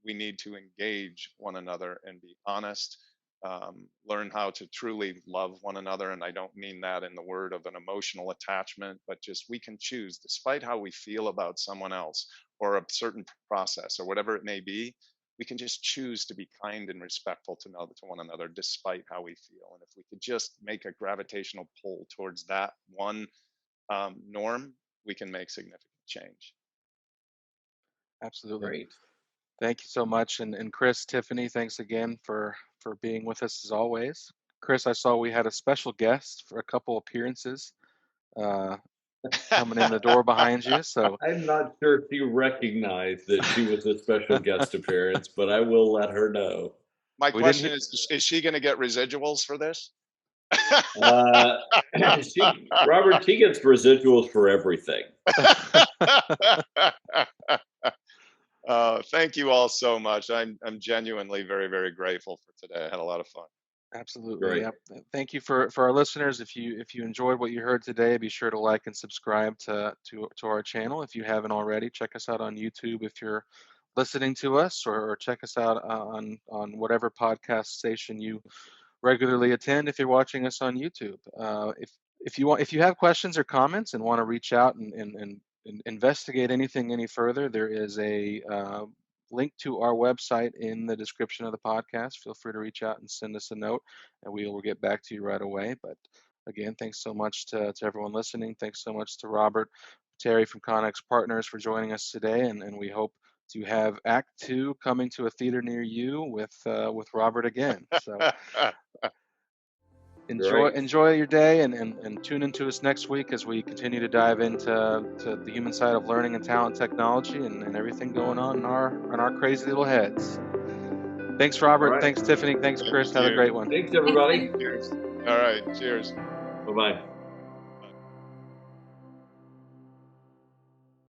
We need to engage one another and be honest, learn how to truly love one another. And I don't mean that in the word of an emotional attachment, but just we can choose, despite how we feel about someone else or a certain process or whatever it may be, we can just choose to be kind and respectful to one another, despite how we feel. And if we could just make a gravitational pull towards that one norm, we can make significant change. Absolutely. Great. Thank you so much. And Chris, Tiffany, thanks again for being with us as always. Chris, I saw we had a special guest for a couple appearances coming in the door behind you. So I'm not sure if you recognized that she was a special guest appearance, but I will let her know. My question is she going to get residuals for this? Robert, she gets residuals for everything. Thank you all so much. I'm genuinely very, very grateful for today. I had a lot of fun. Absolutely. Great. Yep. Thank you for our listeners. If you enjoyed what you heard today, be sure to like and subscribe to our channel. If you haven't already, check us out on YouTube if you're listening to us, or check us out on whatever podcast station you regularly attend if you're watching us on YouTube. If you have questions or comments and want to reach out and investigate anything any further, there is a link to our website in the description of the podcast. Feel free to reach out and send us a note, and we will get back to you right away. But again, thanks so much to everyone listening. Thanks so much to Robert Patteri from Connex Partners for joining us today, and we hope to have Act 2 coming to a theater near you with Robert again. So enjoy your day, and tune into us next week as we continue to dive into the human side of learning and talent technology and everything going on in our crazy little heads. Thanks, Robert. Right. Thanks, Tiffany. Thanks, Chris. Have a great one. Thanks, everybody. Cheers. All right. Cheers. Bye-bye.